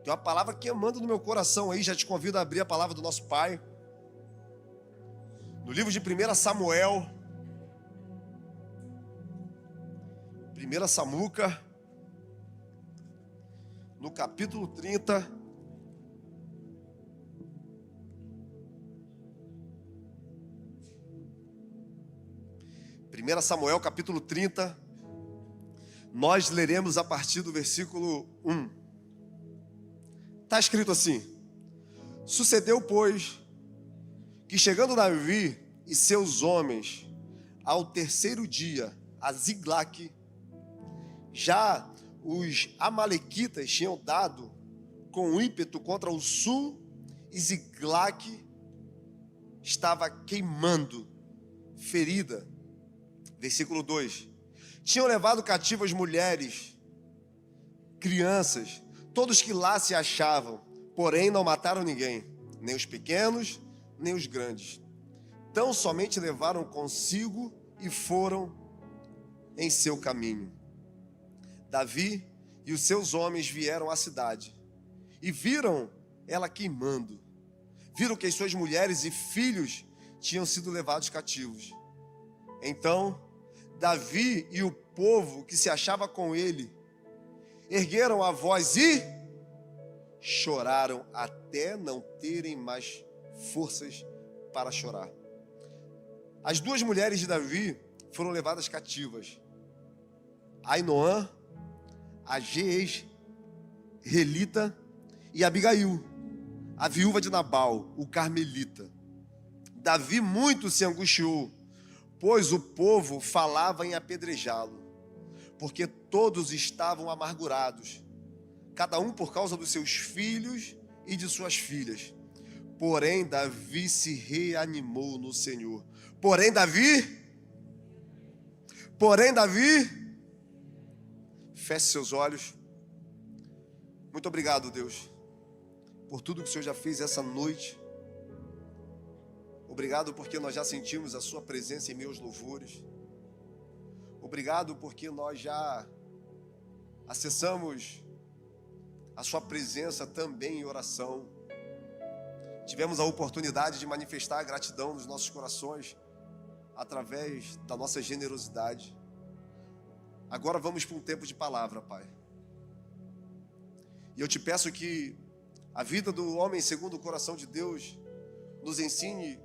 Tem uma palavra queimando no meu coração aí, já te convido a abrir a palavra do nosso Pai. No livro de 1 Samuel, 1 Samuca, no capítulo 30. Samuel, capítulo 30, nós leremos a partir do versículo 1. Está escrito assim: Sucedeu, pois, que chegando Davi e seus homens ao terceiro dia a Ziglague, já os amalequitas tinham dado com ímpeto contra o sul, e Ziglague estava queimando, ferida. Versículo 2: Tinham levado cativas mulheres, crianças, todos que lá se achavam, porém não mataram ninguém, nem os pequenos, nem os grandes. Tão somente levaram consigo e foram em seu caminho. Davi e os seus homens vieram à cidade e viram ela queimando. Viram que as suas mulheres e filhos tinham sido levados cativos. Então Davi e o povo que se achava com ele ergueram a voz e choraram até não terem mais forças para chorar. As duas mulheres de Davi foram levadas cativas: Ainoã, a Jezreelita, e Abigail, a viúva de Nabal, o carmelita. Davi muito se angustiou, pois o povo falava em apedrejá-lo, porque todos estavam amargurados, cada um por causa dos seus filhos e de suas filhas. Porém, Davi se reanimou no Senhor. Porém, Davi, feche seus olhos. Muito obrigado, Deus, por tudo que o Senhor já fez essa noite. Obrigado porque nós já sentimos a sua presença em meus louvores. Obrigado porque nós já acessamos a sua presença também em oração. Tivemos a oportunidade de manifestar a gratidão nos nossos corações através da nossa generosidade. Agora vamos para um tempo de palavra, Pai. E eu te peço que a vida do homem segundo o coração de Deus nos ensine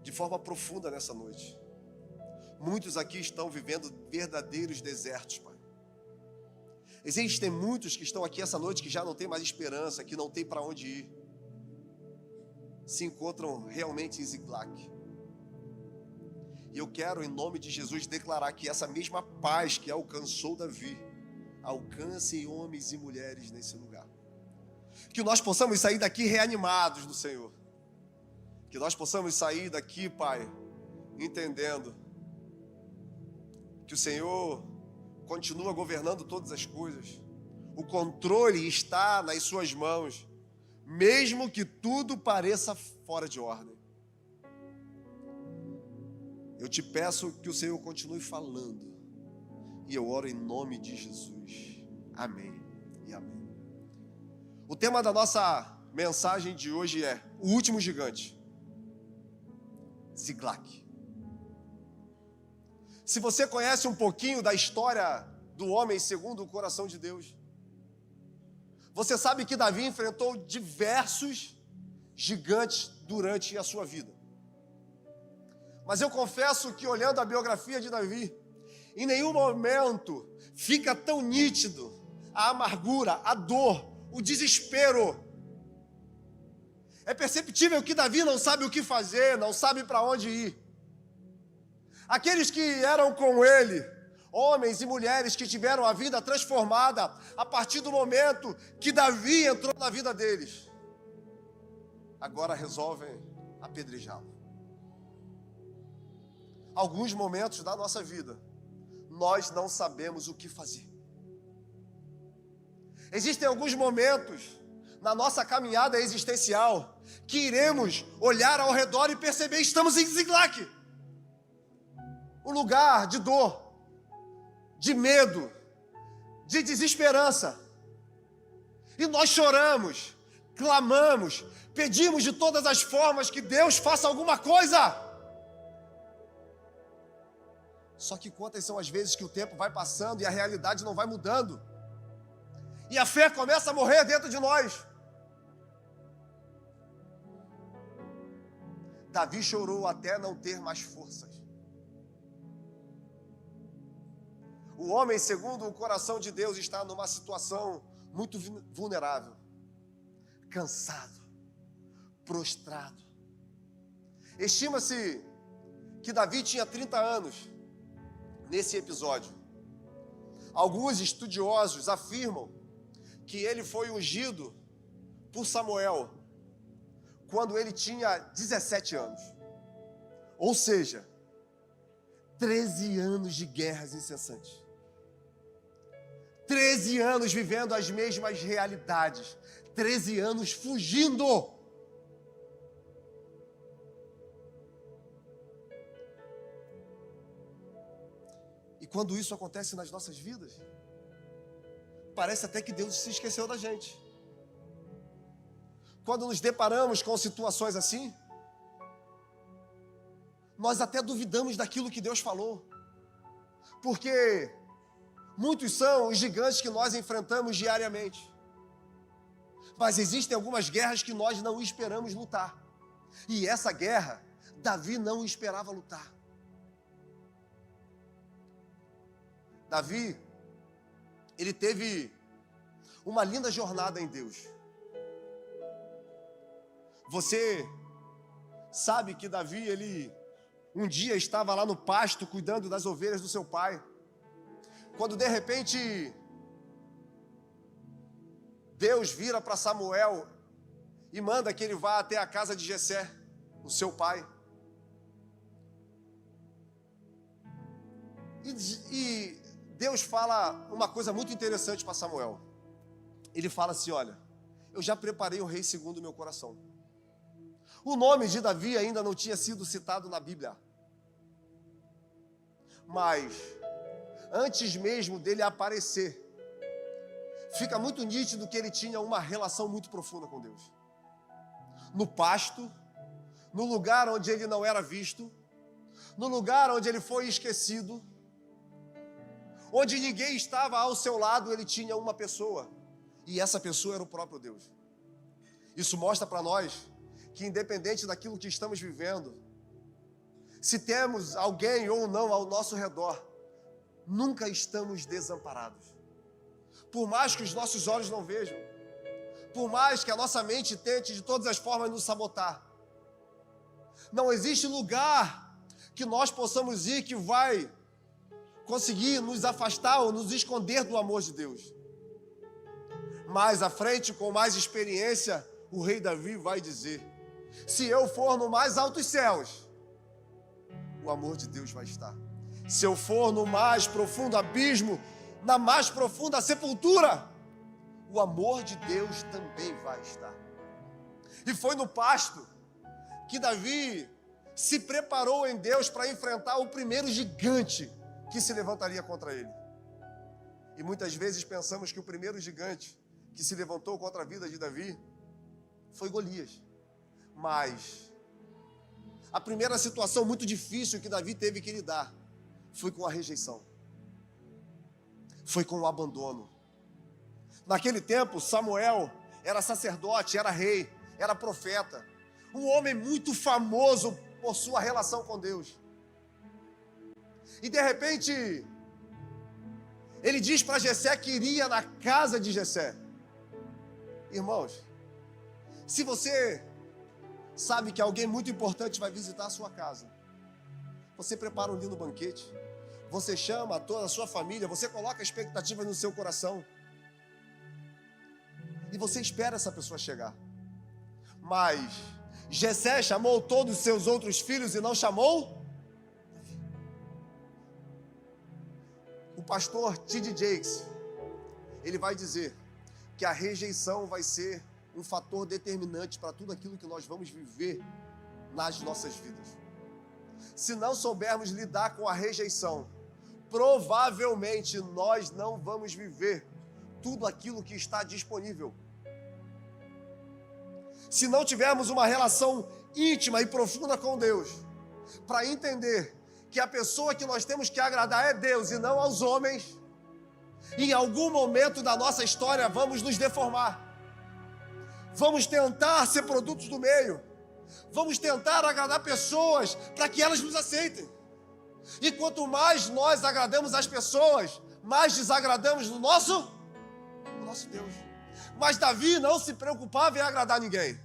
de forma profunda nessa noite. Muitos aqui estão vivendo verdadeiros desertos, Pai. Existem muitos que estão aqui essa noite que já não tem mais esperança, que não tem para onde ir. Se encontram realmente em Ziglague. E eu quero, em nome de Jesus, declarar que essa mesma paz que alcançou Davi, alcance homens e mulheres nesse lugar. Que nós possamos sair daqui reanimados do Senhor. Que nós possamos sair daqui, Pai, entendendo que o Senhor continua governando todas as coisas. O controle está nas suas mãos, mesmo que tudo pareça fora de ordem. Eu te peço que o Senhor continue falando. E eu oro em nome de Jesus. Amém e amém. O tema da nossa mensagem de hoje é o último gigante. Ziglague. Se você conhece um pouquinho da história do homem segundo o coração de Deus, você sabe que Davi enfrentou diversos gigantes durante a sua vida. Mas eu confesso que, olhando a biografia de Davi, em nenhum momento fica tão nítido a amargura, a dor, o desespero. É perceptível que Davi não sabe o que fazer, não sabe para onde ir. Aqueles que eram com ele, homens e mulheres que tiveram a vida transformada a partir do momento que Davi entrou na vida deles, agora resolvem apedrejá-lo. Alguns momentos da nossa vida, nós não sabemos o que fazer. Existem alguns momentos na nossa caminhada existencial que iremos olhar ao redor e perceber que estamos em Ziglague. Um lugar de dor, de medo, de desesperança. E nós choramos, clamamos, pedimos de todas as formas que Deus faça alguma coisa. Só que quantas são as vezes que o tempo vai passando e a realidade não vai mudando? E a fé começa a morrer dentro de nós. Davi chorou até não ter mais forças. O homem, segundo o coração de Deus, está numa situação muito vulnerável, cansado, prostrado. Estima-se que Davi tinha 30 anos nesse episódio. Alguns estudiosos afirmam que ele foi ungido por Samuel quando ele tinha 17 anos. Ou seja, 13 anos de guerras incessantes. 13 anos vivendo as mesmas realidades. 13 anos fugindo. E quando isso acontece nas nossas vidas, parece até que Deus se esqueceu da gente. Quando nos deparamos com situações assim, nós até duvidamos daquilo que Deus falou. Porque muitos são os gigantes que nós enfrentamos diariamente. Mas existem algumas guerras que nós não esperamos lutar. E essa guerra, Davi não esperava lutar. Davi, ele teve uma linda jornada em Deus. Você sabe que Davi, ele um dia estava lá no pasto cuidando das ovelhas do seu pai. Quando de repente Deus vira para Samuel e manda que ele vá até a casa de Jessé, o seu pai. E Deus fala uma coisa muito interessante para Samuel. Ele fala assim: olha, eu já preparei um rei segundo o meu coração. O nome de Davi ainda não tinha sido citado na Bíblia. Mas, antes mesmo dele aparecer, fica muito nítido que ele tinha uma relação muito profunda com Deus. No pasto, no lugar onde ele não era visto, no lugar onde ele foi esquecido, onde ninguém estava ao seu lado, ele tinha uma pessoa. E essa pessoa era o próprio Deus. Isso mostra para nós que, independente daquilo que estamos vivendo, se temos alguém ou não ao nosso redor, nunca estamos desamparados. Por mais que os nossos olhos não vejam, por mais que a nossa mente tente de todas as formas nos sabotar, não existe lugar que nós possamos ir que vai conseguir nos afastar ou nos esconder do amor de Deus. Mais à frente, com mais experiência, o rei Davi vai dizer: se eu for no mais altos céus, o amor de Deus vai estar. Se eu for no mais profundo abismo, na mais profunda sepultura, o amor de Deus também vai estar. E foi no pasto que Davi se preparou em Deus para enfrentar o primeiro gigante que se levantaria contra ele. E muitas vezes pensamos que o primeiro gigante que se levantou contra a vida de Davi foi Golias. Mas a primeira situação muito difícil que Davi teve que lidar foi com a rejeição. Foi com o abandono. Naquele tempo, Samuel era sacerdote, era rei, era profeta. Um homem muito famoso por sua relação com Deus. E de repente, ele diz para Jessé que iria na casa de Jessé. Irmãos, se você sabe que alguém muito importante vai visitar a sua casa, você prepara um lindo banquete, você chama toda a sua família, você coloca expectativas no seu coração e você espera essa pessoa chegar. Mas Jessé chamou todos os seus outros filhos e não chamou Davi. O pastor T.D. Jakes, ele vai dizer que a rejeição vai ser um fator determinante para tudo aquilo que nós vamos viver nas nossas vidas. Se não soubermos lidar com a rejeição, provavelmente nós não vamos viver tudo aquilo que está disponível. Se não tivermos uma relação íntima e profunda com Deus, para entender que a pessoa que nós temos que agradar é Deus e não aos homens, em algum momento da nossa história vamos nos deformar. Vamos tentar ser produtos do meio. Vamos tentar agradar pessoas para que elas nos aceitem. E quanto mais nós agradamos as pessoas, mais desagradamos o nosso Deus. Mas Davi não se preocupava em agradar ninguém.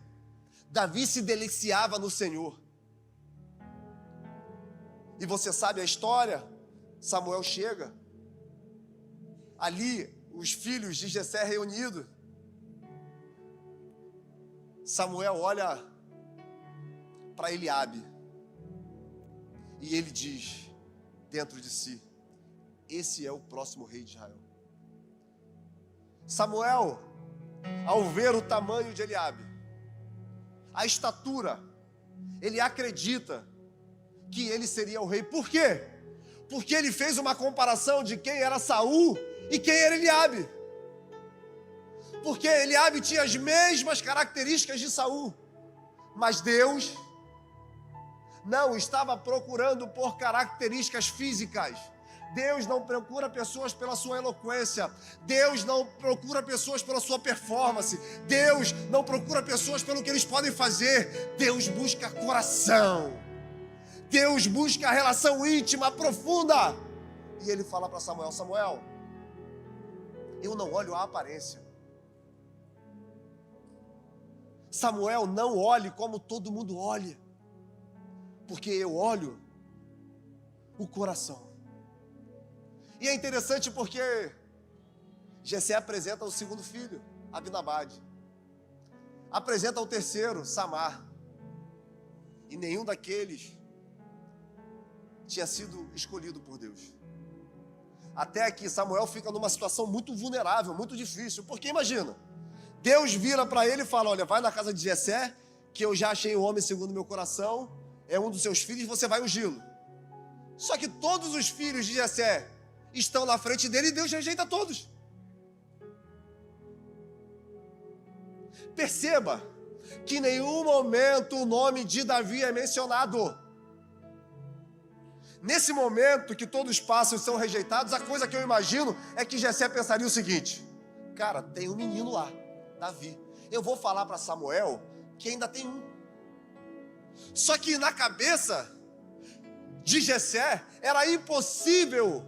Davi se deliciava no Senhor. E você sabe a história? Samuel chega. Ali, os filhos de Jessé reunidos. Samuel olha para Eliabe. E ele diz, dentro de si, esse é o próximo rei de Israel. Samuel, ao ver o tamanho de Eliabe, a estatura, ele acredita que ele seria o rei. Por quê? Porque ele fez uma comparação de quem era Saul e quem era Eliabe. Porque Eliabe tinha as mesmas características de Saul, mas Deus não estava procurando por características físicas. Deus não procura pessoas pela sua eloquência. Deus não procura pessoas pela sua performance. Deus não procura pessoas pelo que eles podem fazer. Deus busca coração. Deus busca a relação íntima, profunda. E ele fala para Samuel, Samuel, eu não olho a aparência. Samuel, não olhe como todo mundo olha, porque eu olho o coração. E é interessante porque Jessé apresenta o segundo filho, Abinadab. Apresenta o terceiro, Samar. E nenhum daqueles tinha sido escolhido por Deus. Até que Samuel fica numa situação muito vulnerável, muito difícil. Porque imagina, Deus vira para ele e fala, olha, vai na casa de Jessé, que eu já achei um homem segundo o meu coração, é um dos seus filhos, você vai ungí-lo. Só que todos os filhos de Jessé estão na frente dele e Deus rejeita todos. Perceba que em nenhum momento o nome de Davi é mencionado. Nesse momento que todos passam e são rejeitados, a coisa que eu imagino é que Jessé pensaria o seguinte, cara, tem um menino lá, Davi. Eu vou falar para Samuel que ainda tem um. Só que na cabeça de Jessé era impossível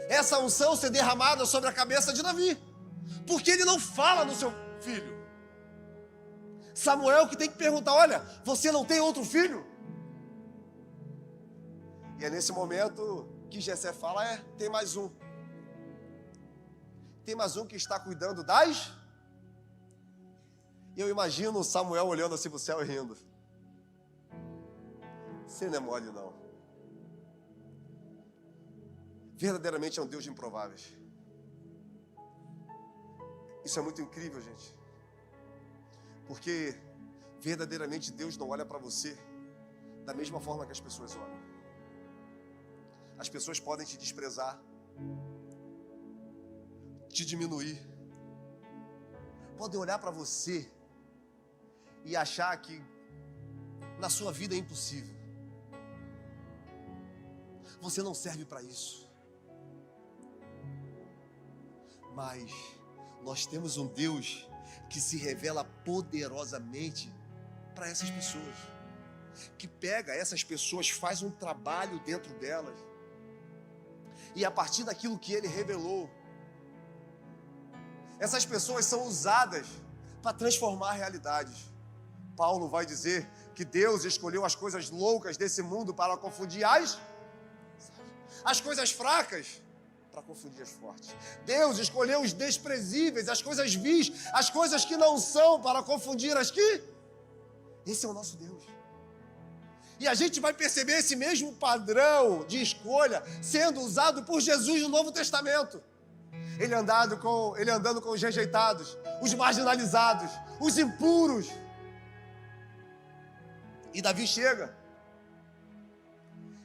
essa unção ser derramada sobre a cabeça de Davi, porque ele não fala no seu filho. Samuel que tem que perguntar, olha, você não tem outro filho? E é nesse momento que Jessé fala, tem mais um. Tem mais um que está cuidando das... E eu imagino Samuel olhando assim para o céu e rindo. Você não é mole, não. Verdadeiramente é um Deus de improváveis. Isso é muito incrível, gente. Porque verdadeiramente Deus não olha para você da mesma forma que as pessoas olham. As pessoas podem te desprezar, te diminuir, podem olhar para você e achar que na sua vida é impossível. Você não serve para isso. Mas nós temos um Deus que se revela poderosamente para essas pessoas, que pega essas pessoas, faz um trabalho dentro delas, e a partir daquilo que Ele revelou, essas pessoas são usadas para transformar realidades. Paulo vai dizer que Deus escolheu as coisas loucas desse mundo para confundir as coisas fracas para confundir as fortes. Deus escolheu os desprezíveis, as coisas vis, as coisas que não são, para confundir as que... Esse é o nosso Deus. E a gente vai perceber esse mesmo padrão de escolha sendo usado por Jesus no Novo Testamento. Ele andando com os rejeitados, os marginalizados, os impuros. E Davi chega.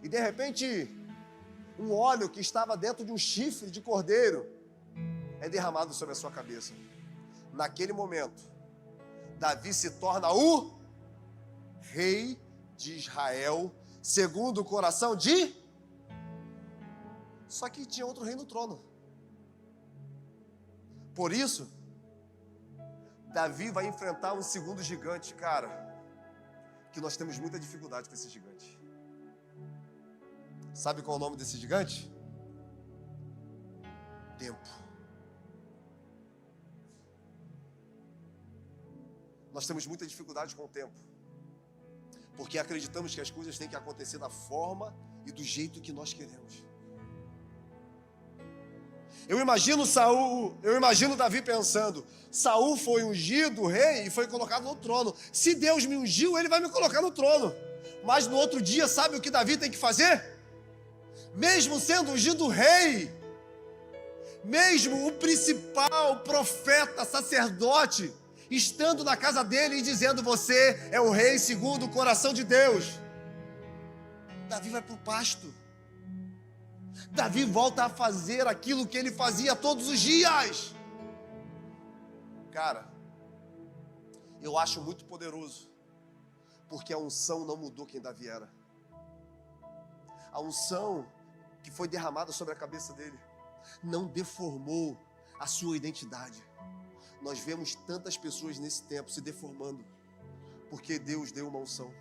E de repente, um óleo que estava dentro de um chifre de cordeiro é derramado sobre a sua cabeça. Naquele momento, Davi se torna o rei de Israel, segundo o coração de... Só que tinha outro rei no trono. Por isso, Davi vai enfrentar um segundo gigante, cara, que nós temos muita dificuldade com esse gigante. Sabe qual é o nome desse gigante? Tempo. Nós temos muita dificuldade com o tempo, porque acreditamos que as coisas têm que acontecer da forma e do jeito que nós queremos. Eu imagino Davi pensando: Saul foi ungido rei e foi colocado no trono. Se Deus me ungiu, ele vai me colocar no trono. Mas no outro dia, sabe o que Davi tem que fazer? Mesmo sendo ungido rei, mesmo o principal profeta, sacerdote, estando na casa dele e dizendo: você é o rei segundo o coração de Deus, Davi vai para o pasto. Davi volta a fazer aquilo que ele fazia todos os dias. Cara, eu acho muito poderoso, porque a unção não mudou quem Davi era. A unção que foi derramada sobre a cabeça dele não deformou a sua identidade. Nós vemos tantas pessoas nesse tempo se deformando porque Deus deu uma unção.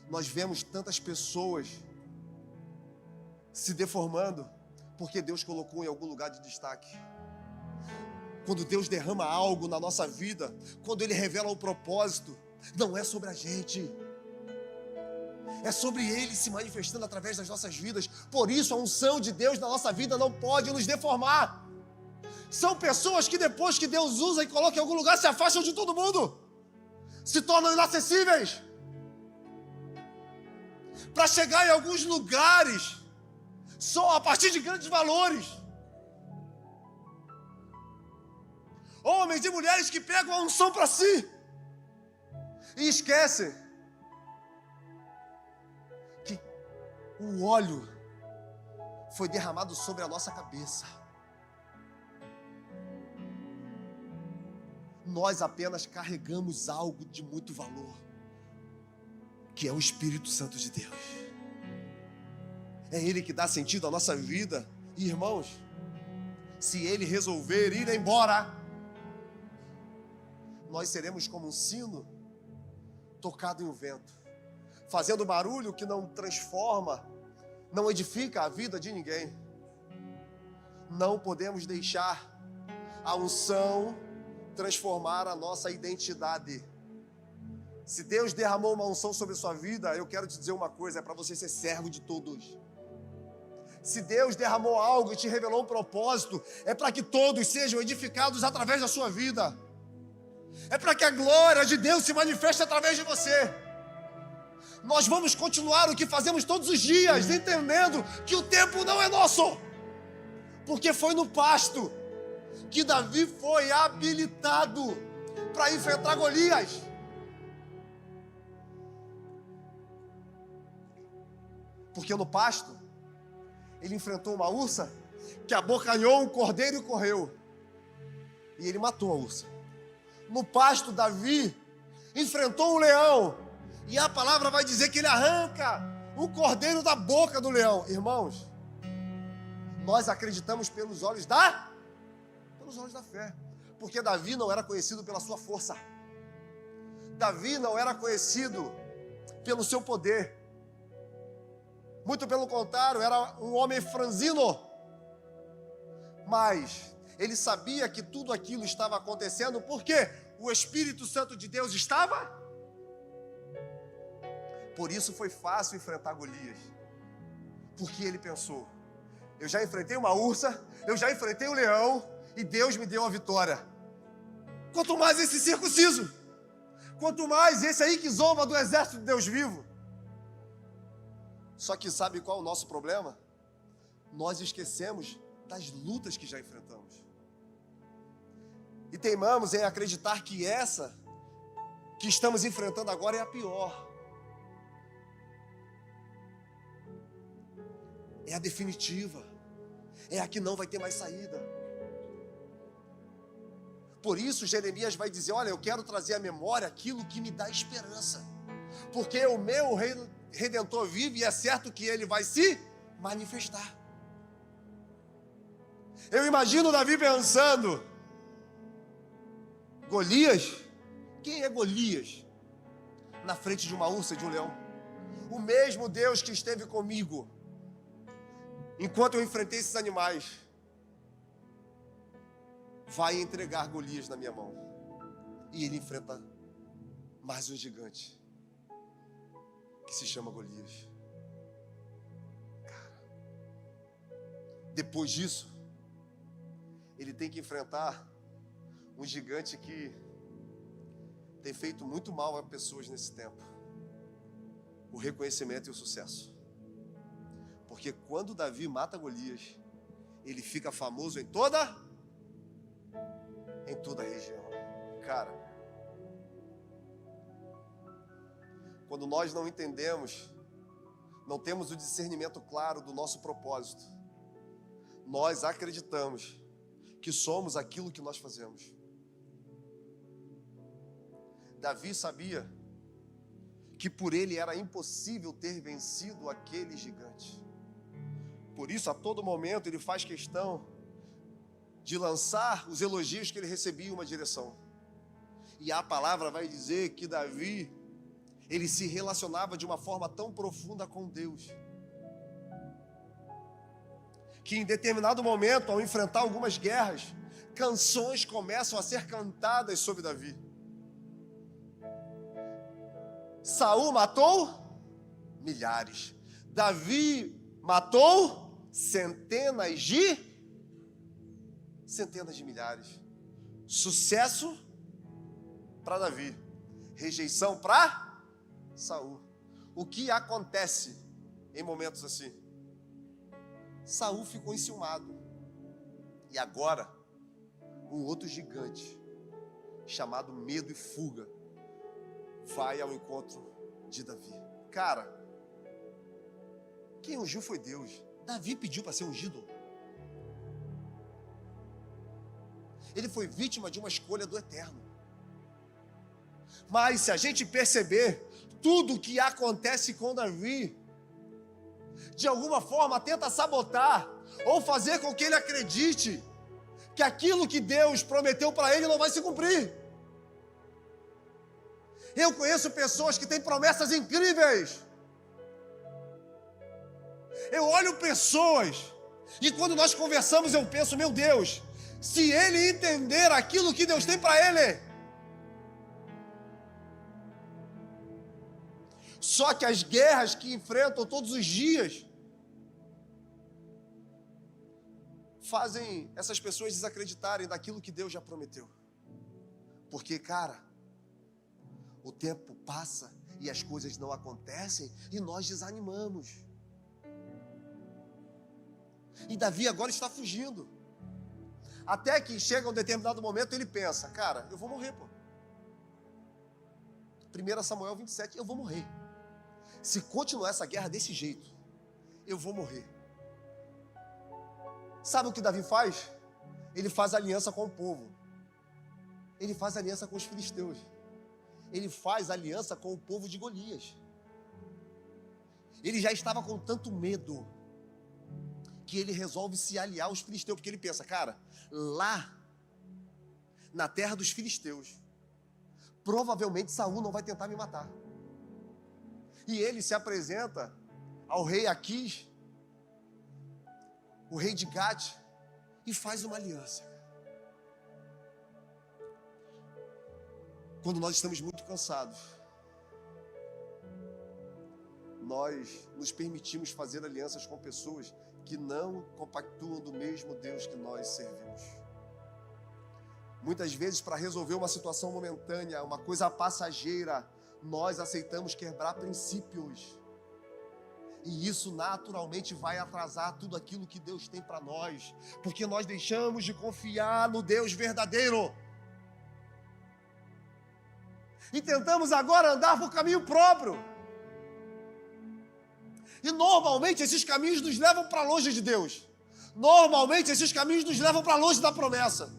Nós vemos tantas pessoas se deformando porque Deus colocou em algum lugar de destaque. Quando Deus derrama algo na nossa vida, quando Ele revela o propósito, não é sobre a gente, é sobre Ele se manifestando através das nossas vidas. Por isso a unção de Deus na nossa vida não pode nos deformar. São pessoas que depois que Deus usa e coloca em algum lugar, se afastam de todo mundo, se tornam inacessíveis, para chegar em alguns lugares só a partir de grandes valores. Homens e mulheres que pegam a unção para si e esquecem que o óleo foi derramado sobre a nossa cabeça. Nós apenas carregamos algo de muito valor, que é o Espírito Santo de Deus. É Ele que dá sentido à nossa vida. E, irmãos, se Ele resolver ir embora, nós seremos como um sino tocado em um vento, fazendo barulho que não transforma, não edifica a vida de ninguém. Não podemos deixar a unção transformar a nossa identidade. Se Deus derramou uma unção sobre a sua vida, eu quero te dizer uma coisa: é para você ser servo de todos. Se Deus derramou algo e te revelou um propósito, é para que todos sejam edificados através da sua vida. É para que a glória de Deus se manifeste através de você. Nós vamos continuar o que fazemos todos os dias, entendendo que o tempo não é nosso, porque foi no pasto que Davi foi habilitado para enfrentar Golias. Porque no pasto ele enfrentou uma ursa que abocanhou um cordeiro e correu, e ele matou a ursa. No pasto, Davi enfrentou um leão, e a palavra vai dizer que ele arranca um cordeiro da boca do leão. Irmãos, nós acreditamos pelos olhos da fé, porque Davi não era conhecido pela sua força, Davi não era conhecido pelo seu poder, muito pelo contrário, era um homem franzino, mas ele sabia que tudo aquilo estava acontecendo porque o Espírito Santo de Deus estava. Por isso foi fácil enfrentar Golias, porque ele pensou: eu já enfrentei uma ursa, eu já enfrentei um leão, e Deus me deu a vitória. Quanto mais esse circunciso, quanto mais esse aí que zomba do exército de Deus vivo. Só que sabe qual é o nosso problema? Nós esquecemos das lutas que já enfrentamos. E teimamos em acreditar que essa que estamos enfrentando agora é a pior. É a definitiva. É a que não vai ter mais saída. Por isso Jeremias vai dizer, olha, eu quero trazer à memória aquilo que me dá esperança. Porque o meu Redentor vive e é certo que ele vai se manifestar. Eu imagino Davi pensando, Golias? Quem é Golias? Na frente de uma ursa e de um leão. O mesmo Deus que esteve comigo enquanto eu enfrentei esses animais vai entregar Golias na minha mão. E ele enfrenta mais um gigante que se chama Golias. Cara, depois disso, ele tem que enfrentar um gigante que tem feito muito mal a pessoas nesse tempo: o reconhecimento e o sucesso. Porque quando Davi mata Golias, ele fica famoso em toda a região. Cara, quando nós não entendemos, não temos o discernimento claro do nosso propósito, nós acreditamos que somos aquilo que nós fazemos. Davi sabia que por ele era impossível ter vencido aquele gigante. Por isso, a todo momento, ele faz questão de lançar os elogios que ele recebia em uma direção. E a palavra vai dizer que Davi, ele se relacionava de uma forma tão profunda com Deus, que em determinado momento, ao enfrentar algumas guerras, canções começam a ser cantadas sobre Davi. Saul matou milhares. Davi matou centenas de milhares. Sucesso para Davi, rejeição para Saul. O que acontece em momentos assim? Saul ficou enciumado. E agora, um outro gigante, chamado medo e fuga, vai ao encontro de Davi. Cara, quem ungiu foi Deus. Davi pediu para ser ungido. Ele foi vítima de uma escolha do Eterno. Mas se a gente perceber, tudo que acontece com Davi, de alguma forma tenta sabotar, ou fazer com que ele acredite que aquilo que Deus prometeu para ele não vai se cumprir. Eu conheço pessoas que têm promessas incríveis. Eu olho pessoas, e quando nós conversamos eu penso, meu Deus, se ele entender aquilo que Deus tem para ele. Só que as guerras que enfrentam todos os dias fazem essas pessoas desacreditarem daquilo que Deus já prometeu. Porque, cara, o tempo passa e as coisas não acontecem e nós desanimamos. E Davi agora está fugindo. Até que chega um determinado momento ele pensa, cara, eu vou morrer, pô. 1 Samuel 27, eu vou morrer. Se continuar essa guerra desse jeito, eu vou morrer. Sabe o que Davi faz? Ele faz aliança com o povo. Ele faz aliança com os filisteus. Ele faz aliança com o povo de Golias. Ele já estava com tanto medo que ele resolve se aliar aos filisteus, porque ele pensa, cara, lá na terra dos filisteus, provavelmente Saul não vai tentar me matar. E ele se apresenta ao rei Aquis, o rei de Gade, e faz uma aliança. Quando nós estamos muito cansados, nós nos permitimos fazer alianças com pessoas que não compactuam do mesmo Deus que nós servimos. Muitas vezes, para resolver uma situação momentânea, uma coisa passageira, nós aceitamos quebrar princípios. E isso naturalmente vai atrasar tudo aquilo que Deus tem para nós, porque nós deixamos de confiar no Deus verdadeiro. E tentamos agora andar por caminho próprio. E normalmente esses caminhos nos levam para longe de Deus. Normalmente esses caminhos nos levam para longe da promessa.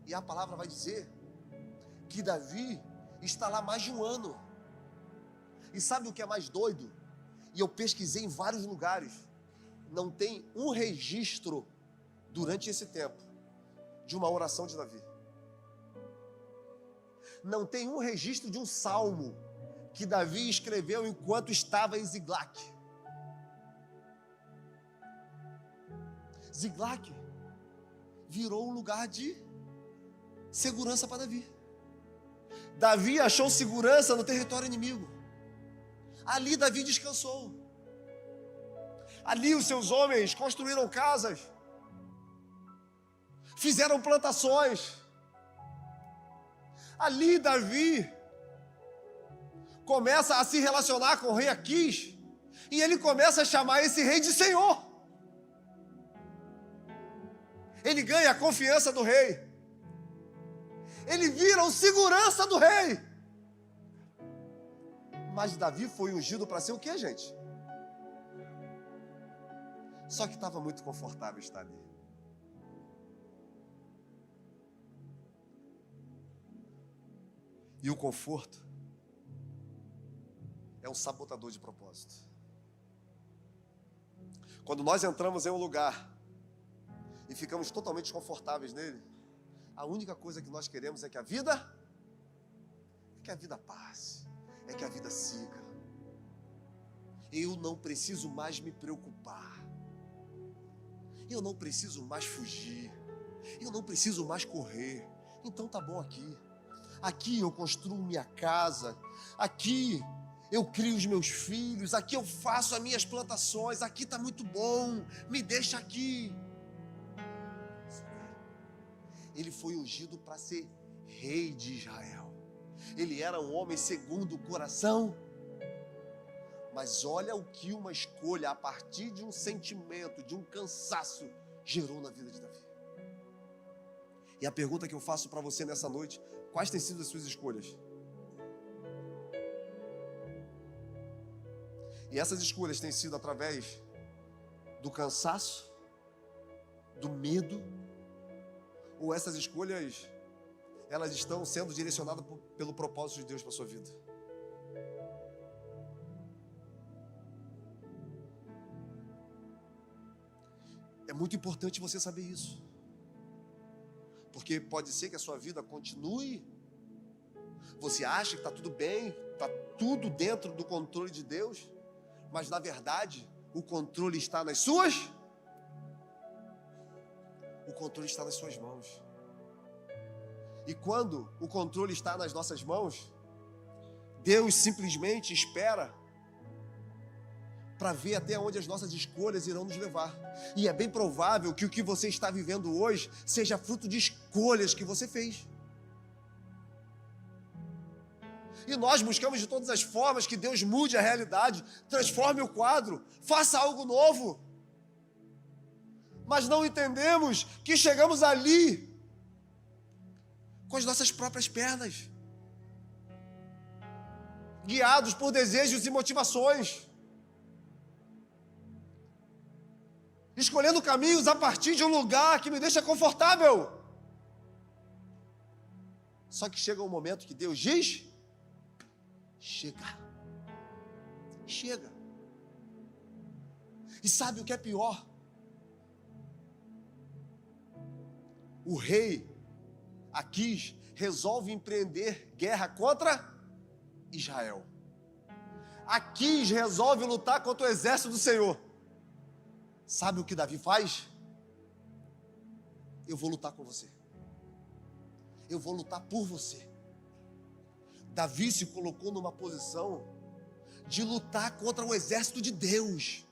E a palavra vai dizer que Davi está lá mais de um ano. E sabe o que é mais doido? E eu pesquisei em vários lugares. Não tem um registro durante esse tempo de uma oração de Davi. Não tem um registro de um salmo que Davi escreveu enquanto estava em Ziglag. Ziglag virou um lugar de segurança para Davi. Davi achou segurança no território inimigo. Ali Davi descansou. Ali os seus homens construíram casas, fizeram plantações. Ali Davi começa a se relacionar com o rei Aquis, e ele começa a chamar esse rei de Senhor. Ele ganha a confiança do rei. Ele vira o segurança do rei. Mas Davi foi ungido para ser o quê, gente? Só que estava muito confortável estar ali. E o conforto é um sabotador de propósito. Quando nós entramos em um lugar e ficamos totalmente desconfortáveis nele, a única coisa que nós queremos é que a vida passe, é que a vida siga. Eu não preciso mais me preocupar. Eu não preciso mais fugir. Eu não preciso mais correr. Então tá bom aqui. Aqui eu construo minha casa. Aqui eu crio os meus filhos. Aqui eu faço as minhas plantações. Aqui tá muito bom. Me deixa aqui. Ele foi ungido para ser rei de Israel. Ele era um homem segundo o coração. Mas olha o que uma escolha a partir de um sentimento, de um cansaço, gerou na vida de Davi. E a pergunta que eu faço para você nessa noite: quais têm sido as suas escolhas? E essas escolhas têm sido através do cansaço, do medo, ou essas escolhas, elas estão sendo direcionadas pelo propósito de Deus para a sua vida? É muito importante você saber isso. Porque pode ser que a sua vida continue. Você acha que está tudo bem, está tudo dentro do controle de Deus, mas na verdade o controle está nas suas. O controle está nas suas mãos. E quando o controle está nas nossas mãos, Deus simplesmente espera para ver até onde as nossas escolhas irão nos levar. E é bem provável que o que você está vivendo hoje seja fruto de escolhas que você fez. E nós buscamos de todas as formas que Deus mude a realidade, transforme o quadro, faça algo novo. Mas não entendemos que chegamos ali com as nossas próprias pernas, guiados por desejos e motivações, escolhendo caminhos a partir de um lugar que me deixa confortável. Só que chega um momento que Deus diz: chega. E sabe o que é pior? O rei Aquis resolve empreender guerra contra Israel. Aquis resolve lutar contra o exército do Senhor. Sabe o que Davi faz? Eu vou lutar com você. Eu vou lutar por você. Davi se colocou numa posição de lutar contra o exército de Deus.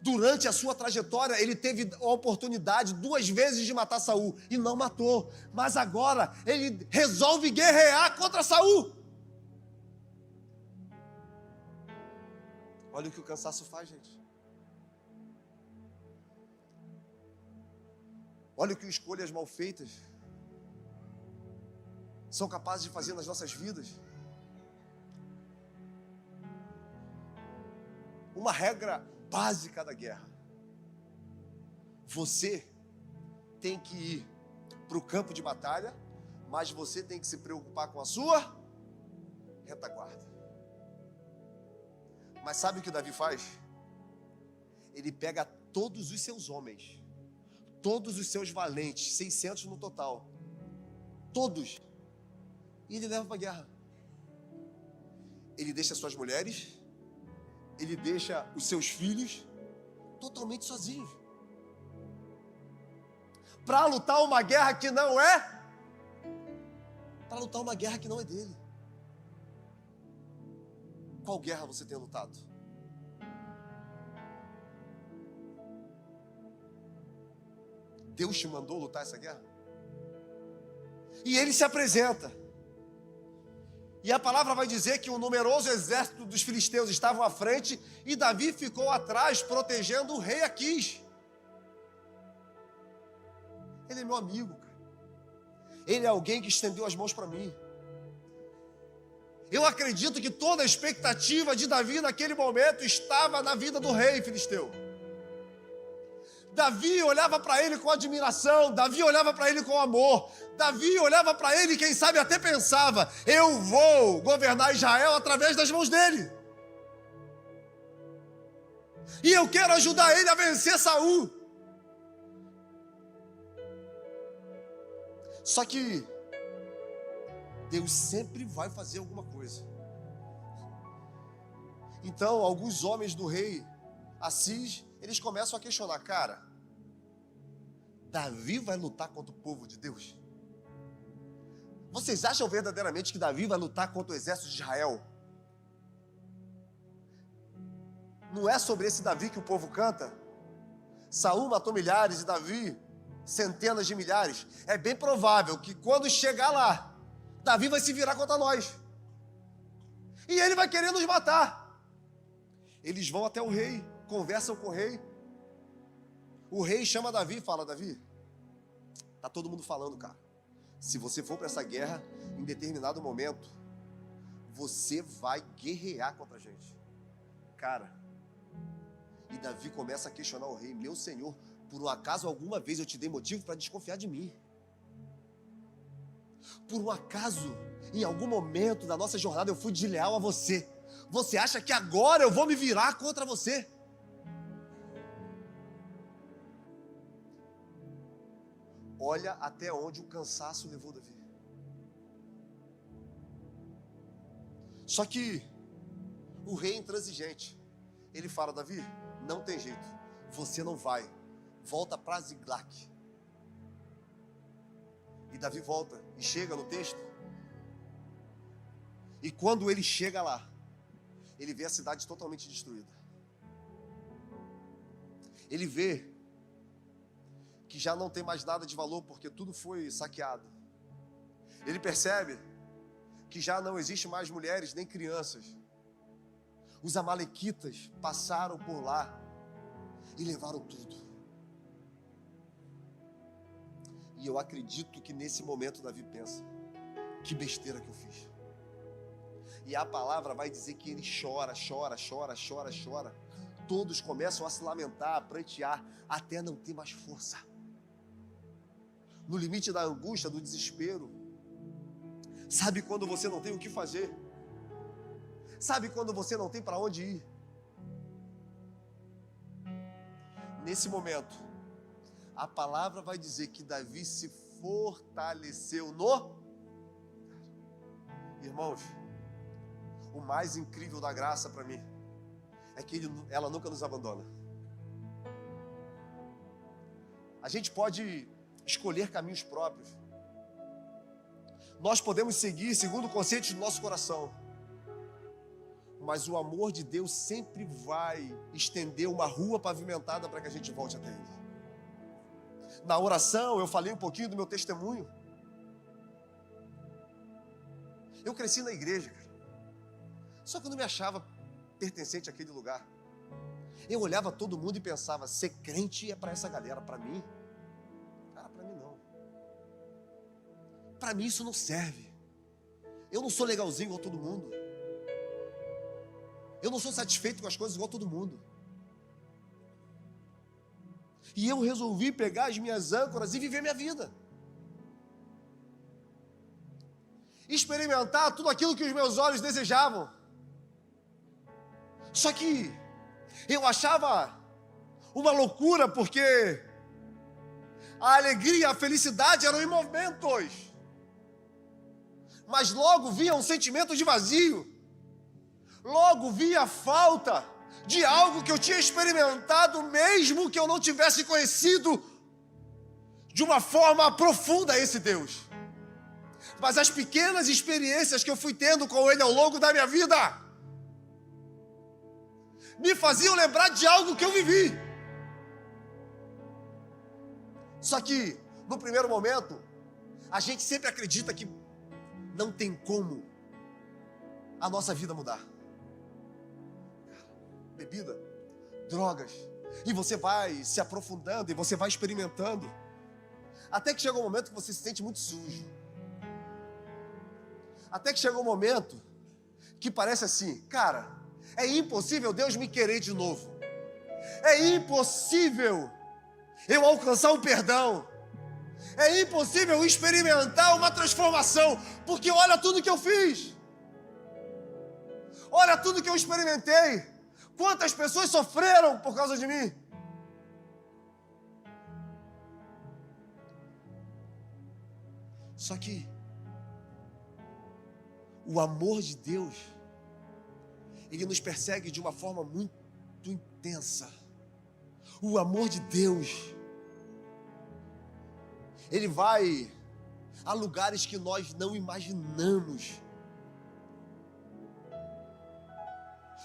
Durante a sua trajetória, ele teve a oportunidade 2 vezes de matar Saul e não matou. Mas agora ele resolve guerrear contra Saul. Olha o que o cansaço faz, gente. Olha o que escolhas mal feitas são capazes de fazer nas nossas vidas. Uma regra básica da guerra: você tem que ir para o campo de batalha, mas você tem que se preocupar com a sua retaguarda. Mas sabe o que Davi faz? Ele pega todos os seus homens, todos os seus valentes, 600 no total, todos, e ele leva para a guerra. Ele deixa suas mulheres, ele deixa os seus filhos totalmente sozinhos, para lutar uma guerra que não é, para lutar uma guerra que não é dele. Qual guerra você tem lutado? Deus te mandou lutar essa guerra? E ele se apresenta. E a palavra vai dizer que um numeroso exército dos filisteus estavam à frente e Davi ficou atrás, protegendo o rei Aquis. Ele é meu amigo, cara. Ele é alguém que estendeu as mãos para mim. Eu acredito que toda a expectativa de Davi naquele momento estava na vida do rei filisteu. Davi olhava para ele com admiração, Davi olhava para ele com amor, Davi olhava para ele, quem sabe até pensava, eu vou governar Israel através das mãos dele. E eu quero ajudar ele a vencer Saul. Só que Deus sempre vai fazer alguma coisa. Então, alguns homens do rei Assis, eles começam a questionar, cara, Davi vai lutar contra o povo de Deus? Vocês acham verdadeiramente que Davi vai lutar contra o exército de Israel? Não é sobre esse Davi que o povo canta? Saul matou milhares e Davi centenas de milhares. É bem provável que quando chegar lá, Davi vai se virar contra nós. E ele vai querer nos matar. Eles vão até o rei, conversam com o rei. O rei chama Davi e fala, Davi, tá todo mundo falando, cara. Se você for para essa guerra, em determinado momento, você vai guerrear contra a gente. Cara, e Davi começa a questionar o rei, meu senhor, por um acaso alguma vez eu te dei motivo para desconfiar de mim? Por um acaso, em algum momento da nossa jornada eu fui desleal a você? Você acha que agora eu vou me virar contra você? Olha até onde o cansaço levou Davi. Só que o rei é intransigente. Ele fala, Davi, não tem jeito, você não vai. Volta para Ziglac. E Davi volta e chega no texto. E quando ele chega lá, ele vê a cidade totalmente destruída. Ele vê que já não tem mais nada de valor porque tudo foi saqueado. Ele percebe que já não existe mais mulheres nem crianças. Os amalequitas passaram por lá e levaram tudo. E eu acredito que nesse momento Davi pensa, que besteira que eu fiz. E a palavra vai dizer que ele chora. Todos começam a se lamentar, a prantear, até não ter mais força. No limite da angústia, do desespero. Sabe quando você não tem o que fazer? Sabe quando você não tem para onde ir? Nesse momento, a palavra vai dizer que Davi se fortaleceu no... Irmãos, o mais incrível da graça para mim é que ela nunca nos abandona. A gente pode escolher caminhos próprios. Nós podemos seguir segundo o conceito do nosso coração. Mas o amor de Deus sempre vai estender uma rua pavimentada para que a gente volte até Ele. Na oração eu falei um pouquinho do meu testemunho. Eu cresci na igreja, cara. Só que eu não me achava pertencente àquele lugar. Eu olhava todo mundo e pensava, ser crente é para essa galera, para mim? Cara, para mim não. Para mim isso não serve. Eu não sou legalzinho igual todo mundo. Eu não sou satisfeito com as coisas igual todo mundo. E eu resolvi pegar as minhas âncoras e viver minha vida. experimentar tudo aquilo que os meus olhos desejavam. Só que eu achava uma loucura, porque a alegria, a felicidade eram em momentos. Mas logo via um sentimento de vazio. Logo via a falta de algo que eu tinha experimentado, mesmo que eu não tivesse conhecido de uma forma profunda esse Deus. Mas as pequenas experiências que eu fui tendo com Ele ao longo da minha vida me faziam lembrar de algo que eu vivi. Só que, no primeiro momento, a gente sempre acredita que não tem como a nossa vida mudar. Bebida, drogas, e você vai se aprofundando, e você vai experimentando, até que chega um momento que você se sente muito sujo. Até que chega um momento que parece assim, cara, é impossível Deus me querer de novo. É impossível eu alcançar o perdão. É impossível experimentar uma transformação, porque olha tudo que eu fiz. Olha tudo que eu experimentei. Quantas pessoas sofreram por causa de mim. Só que o amor de Deus, Ele nos persegue de uma forma muito intensa. O amor de Deus, Ele vai a lugares que nós não imaginamos,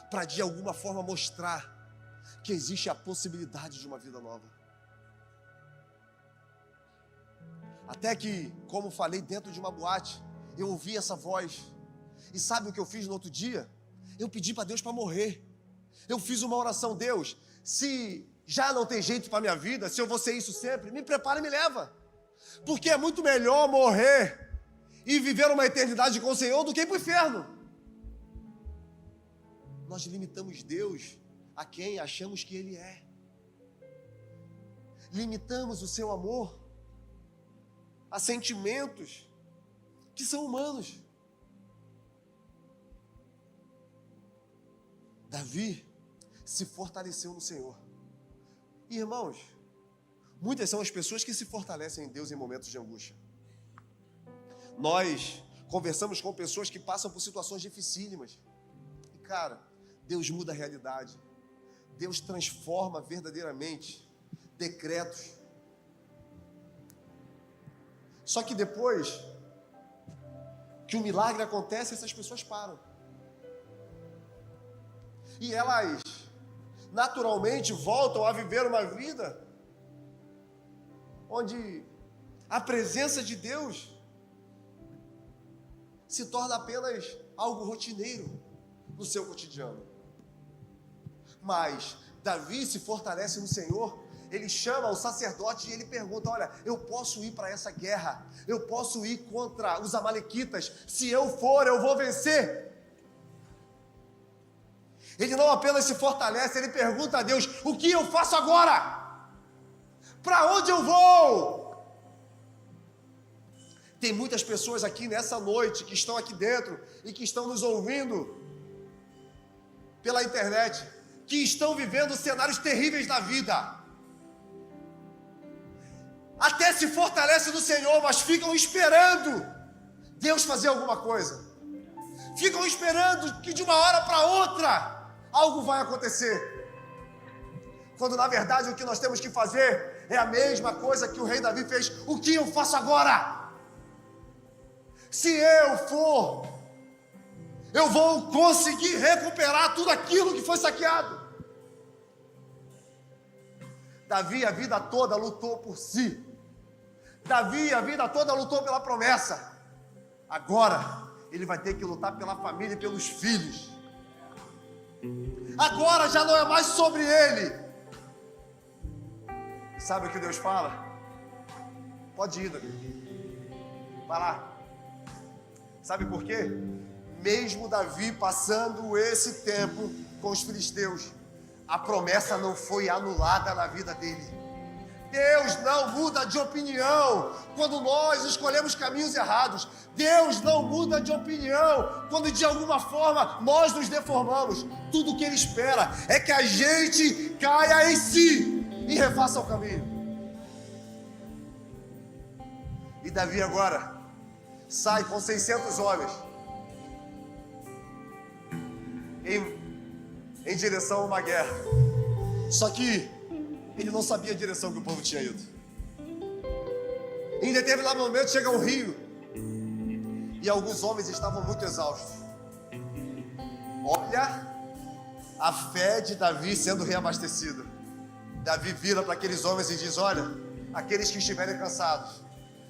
para de alguma forma mostrar que existe a possibilidade de uma vida nova. Até que, como falei, dentro de uma boate, eu ouvi essa voz. E sabe o que eu fiz no outro dia? Eu pedi para Deus para morrer. Eu fiz uma oração: Deus, se já não tem jeito para minha vida, se eu vou ser isso sempre, me prepara e me leva. Porque é muito melhor morrer e viver uma eternidade com o Senhor do que ir para o inferno. Nós limitamos Deus a quem achamos que Ele é. Limitamos o seu amor a sentimentos que são humanos. Davi se fortaleceu no Senhor. E, irmãos, muitas são as pessoas que se fortalecem em Deus em momentos de angústia. Nós conversamos com pessoas que passam por situações dificílimas. E, cara, Deus muda a realidade. Deus transforma verdadeiramente decretos. Só que depois que o milagre acontece, essas pessoas param. E elas naturalmente voltam a viver uma vida onde a presença de Deus se torna apenas algo rotineiro no seu cotidiano. Mas Davi se fortalece no Senhor. Ele chama o sacerdote e ele pergunta: olha, eu posso ir para essa guerra, eu posso ir contra os amalequitas, se eu for, eu vou vencer. Ele não apenas se fortalece, ele pergunta a Deus: o que eu faço agora? Para onde eu vou? Tem muitas pessoas aqui nessa noite, que estão aqui dentro e que estão nos ouvindo pela internet, que estão vivendo cenários terríveis da vida. Até se fortalece no Senhor, mas ficam esperando Deus fazer alguma coisa. Ficam esperando que de uma hora para outra algo vai acontecer. Quando na verdade o que nós temos que fazer é a mesma coisa que o rei Davi fez. O que eu faço agora? Se eu for, eu vou conseguir recuperar tudo aquilo que foi saqueado. Davi a vida toda lutou por si. Davi a vida toda lutou pela promessa. Agora ele vai ter que lutar pela família e pelos filhos. Agora já não é mais sobre ele. Sabe o que Deus fala? Pode ir, Davi. Vai lá. Sabe por quê? Mesmo Davi passando esse tempo com os filisteus, a promessa não foi anulada na vida dele. Deus não muda de opinião quando nós escolhemos caminhos errados. Deus não muda de opinião quando de alguma forma nós nos deformamos. Tudo o que Ele espera é que a gente caia em si e refaça o caminho. E Davi agora sai com 600 homens em direção a uma guerra. Só que ele não sabia a direção que o povo tinha ido. Em determinado momento chega um rio e alguns homens estavam muito exaustos. Olha a fé de Davi sendo reabastecida. Davi vira para aqueles homens e diz: olha, aqueles que estiverem cansados,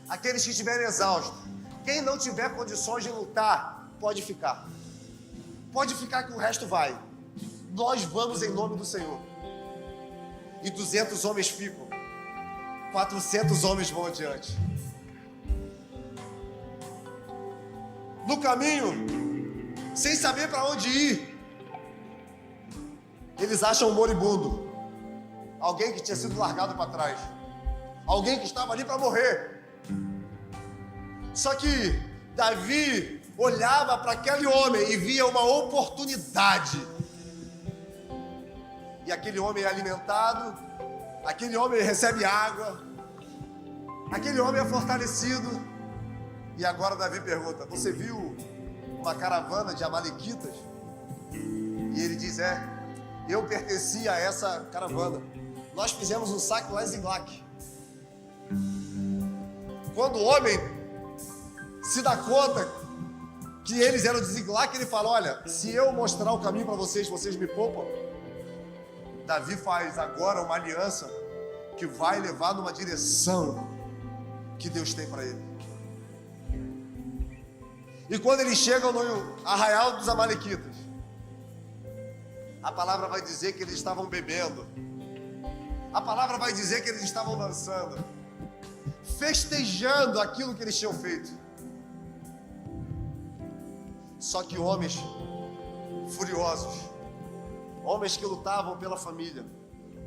aqueles que estiverem exaustos, quem não tiver condições de lutar, pode ficar. Pode ficar que o resto vai. Nós vamos em nome do Senhor. E 200 homens ficam. 400 homens vão adiante. No caminho, sem saber para onde ir, eles acham um moribundo. Alguém que tinha sido largado para trás. Alguém que estava ali para morrer. Só que Davi olhava para aquele homem e via uma oportunidade. E aquele homem é alimentado, aquele homem recebe água, aquele homem é fortalecido. E agora Davi pergunta: você viu uma caravana de amalequitas? E ele diz: eu pertencia a essa caravana. Nós fizemos um saque lá em Ziglac. Quando o homem se dá conta que eles eram de Ziglac, ele fala: olha, se eu mostrar o caminho para vocês, vocês me poupam. Davi faz agora uma aliança que vai levar numa direção que Deus tem para ele. E quando eles chegam no arraial dos amalequitas, a palavra vai dizer que eles estavam bebendo. A palavra vai dizer que eles estavam dançando, festejando aquilo que eles tinham feito. Só que homens furiosos, homens que lutavam pela família,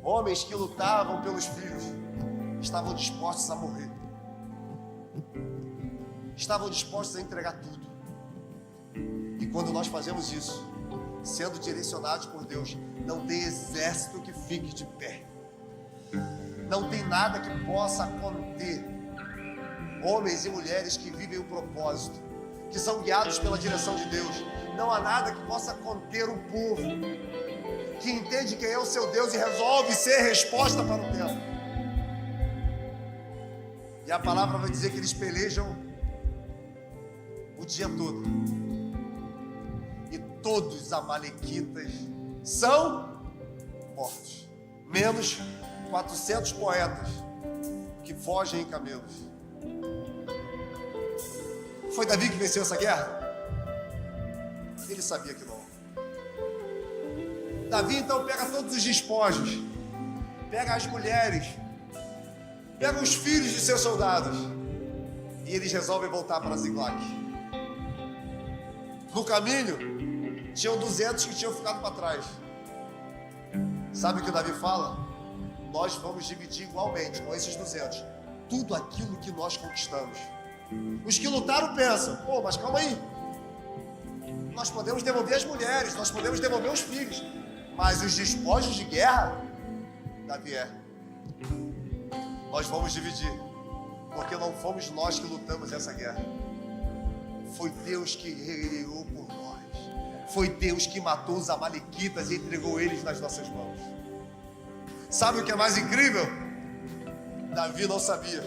homens que lutavam pelos filhos, estavam dispostos a morrer. Estavam dispostos a entregar tudo. E quando nós fazemos isso, sendo direcionados por Deus, não tem exército que fique de pé. Não tem nada que possa conter homens e mulheres que vivem o propósito, que são guiados pela direção de Deus. Não há nada que possa conter o povo que entende quem é o seu Deus e resolve ser resposta para o tempo. E a palavra vai dizer que eles pelejam o dia todo. E todos os amalequitas são mortos, menos 400 poetas que fogem em camelos. Foi Davi que venceu essa guerra? Ele sabia que não. Davi então pega todos os despojos, pega as mulheres, pega os filhos de seus soldados e eles resolvem voltar para Ziglac. No caminho, tinham 200 que tinham ficado para trás. Sabe o que o Davi fala? Nós vamos dividir igualmente com esses 200 tudo aquilo que nós conquistamos. Os que lutaram pensam: mas calma aí, nós podemos devolver as mulheres, nós podemos devolver os filhos, mas os despojos de guerra, Davi, nós vamos dividir, porque não fomos nós que lutamos essa guerra. Foi Deus que guerreou por nós. Foi Deus que matou os amalequitas e entregou eles nas nossas mãos. Sabe o que é mais incrível? Davi não sabia,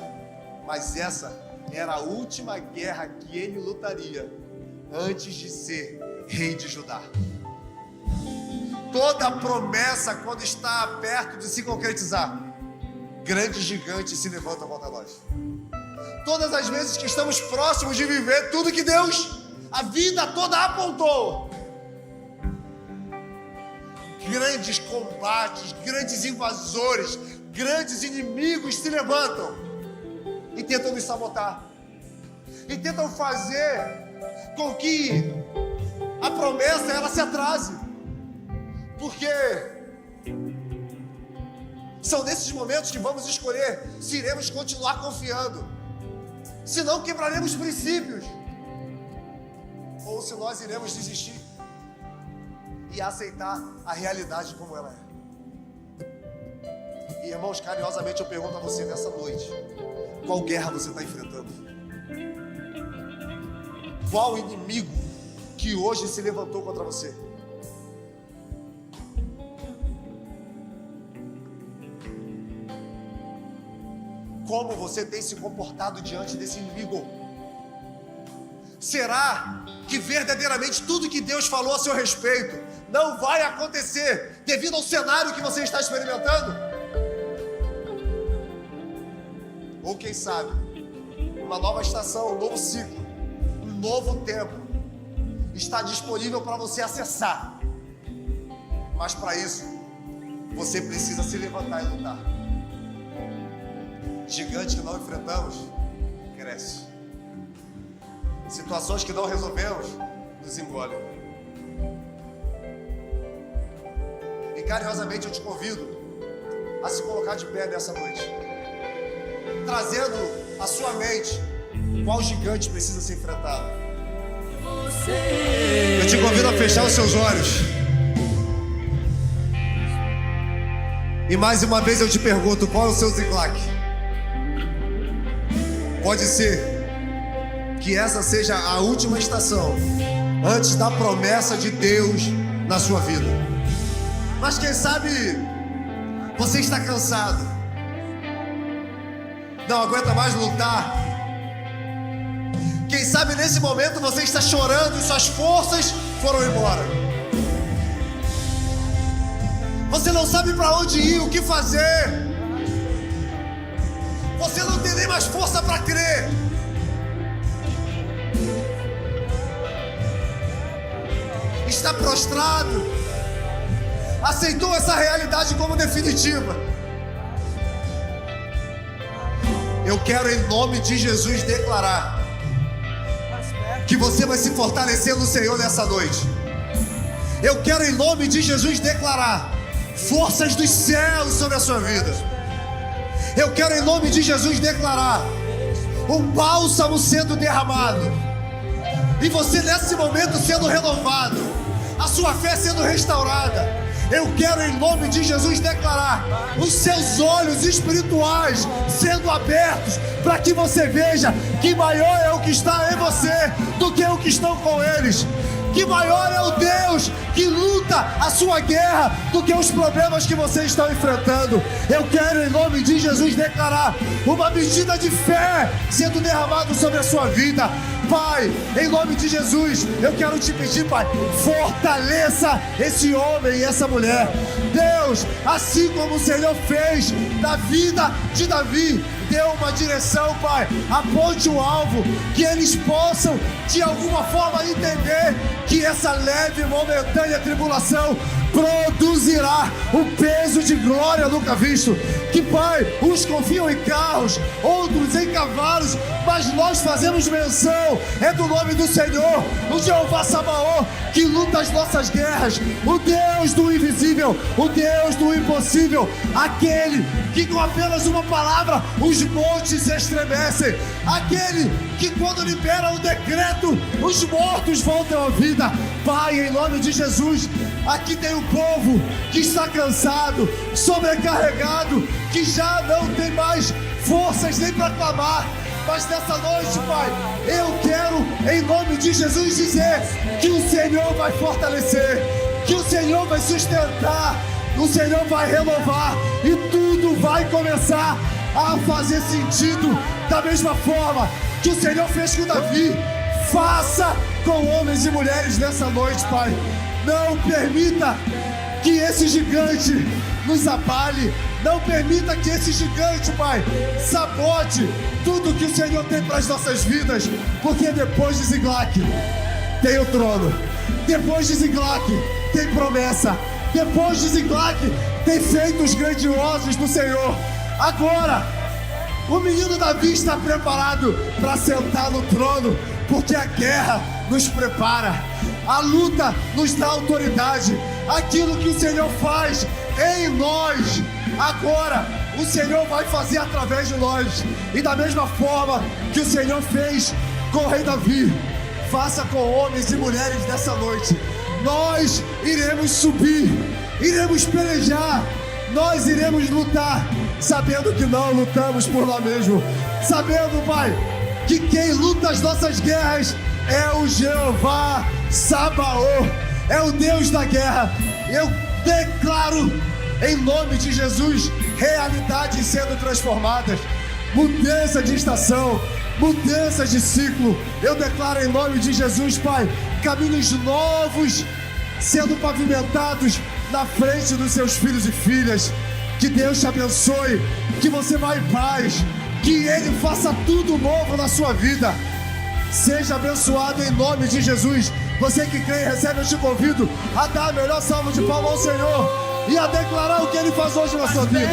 mas essa era a última guerra que ele lutaria antes de ser rei de Judá. Toda promessa, quando está perto de se concretizar, grandes gigantes se levantam contra nós. Todas as vezes que estamos próximos de viver tudo que Deus, a vida toda apontou, grandes combates, grandes invasores, grandes inimigos se levantam e tentam nos sabotar, e tentam fazer com que a promessa ela se atrase, porque São nesses momentos que vamos escolher se iremos continuar confiando, se não quebraremos princípios, ou se nós iremos desistir e aceitar a realidade como ela é. E irmãos, carinhosamente eu pergunto a você nessa noite: qual guerra você está enfrentando? Qual inimigo que hoje se levantou contra você? Como você tem se comportado diante desse inimigo? Será que verdadeiramente tudo que Deus falou a seu respeito não vai acontecer devido ao cenário que você está experimentando? Ou quem sabe, uma nova estação, um novo ciclo, um novo tempo está disponível para você acessar. Mas para isso, você precisa se levantar e lutar. Gigante que não enfrentamos, cresce. Situações que não resolvemos, nos engolem. E carinhosamente eu te convido a se colocar de pé nessa noite, trazendo à sua mente qual gigante precisa ser enfrentado. Eu te convido a fechar os seus olhos. E mais uma vez eu te pergunto, qual é o seu Ziklag? Pode ser que essa seja a última estação antes da promessa de Deus na sua vida. Mas quem sabe você está cansado, não aguenta mais lutar. Quem sabe nesse momento você está chorando e suas forças foram embora. Você não sabe para onde ir, o que fazer. Você não tem nem mais força para crer. Está prostrado. Aceitou essa realidade como definitiva. Eu quero, em nome de Jesus, declarar que você vai se fortalecer no Senhor nessa noite. Eu quero, em nome de Jesus, declarar forças dos céus sobre a sua vida. Eu quero, em nome de Jesus, declarar um bálsamo sendo derramado, e você nesse momento sendo renovado, a sua fé sendo restaurada. Eu quero, em nome de Jesus, declarar os seus olhos espirituais sendo abertos, para que você veja que maior é o que está em você do que o que estão com eles. Que maior é o Deus que luta a sua guerra do que os problemas que você está enfrentando. Eu quero, em nome de Jesus, declarar uma medida de fé sendo derramada sobre a sua vida. Pai, em nome de Jesus, eu quero te pedir, Pai, fortaleça esse homem e essa mulher. Deus, assim como o Senhor fez na vida de Davi, deu uma direção, Pai, aponte o alvo, que eles possam de alguma forma entender que essa leve e momentânea tribulação produzirá um peso de glória nunca visto. Que, Pai, uns confiam em carros, outros em cavalos, mas nós fazemos menção do nome do Senhor, o Jeová Sabaoth, que luta as nossas guerras, o Deus do invisível, o Deus do impossível, aquele que com apenas uma palavra os montes se estremecem, aquele que quando libera o decreto os mortos voltam à vida. Pai, em nome de Jesus, aqui tem um povo que está cansado, sobrecarregado, que já não tem mais forças nem para clamar. Mas nessa noite, Pai, eu quero, em nome de Jesus, dizer que o Senhor vai fortalecer, que o Senhor vai sustentar, o Senhor vai renovar, e tudo vai começar a fazer sentido da mesma forma que o Senhor fez com Davi. Faça com homens e mulheres nessa noite, Pai. Não permita que esse gigante nos abale. Não permita que esse gigante, Pai, sabote tudo que o Senhor tem para as nossas vidas. Porque depois de Ziklag tem o trono. Depois de Ziklag tem promessa. Depois de Ziklag tem feitos grandiosos do Senhor. Agora, o menino Davi está preparado para sentar no trono, porque a guerra nos prepara, a luta nos dá autoridade. Aquilo que o Senhor faz em nós, agora o Senhor vai fazer através de nós. E da mesma forma que o Senhor fez com o rei Davi, faça com homens e mulheres dessa noite. Nós iremos subir, iremos pelejar, nós iremos lutar, sabendo que não lutamos por nós mesmos, sabendo, Pai, que quem luta as nossas guerras é o Jeová Sabaoth, é o Deus da guerra. Eu declaro, em nome de Jesus, realidades sendo transformadas, mudança de estação, mudanças de ciclo. Eu declaro em nome de Jesus, Pai, caminhos novos sendo pavimentados na frente dos seus filhos e filhas. Que Deus te abençoe, que você vá em paz, que Ele faça tudo novo na sua vida. Seja abençoado em nome de Jesus. Você que crê e recebe, eu te convido a dar a melhor salva de palmas ao Senhor e a declarar o que Ele faz hoje na sua vida.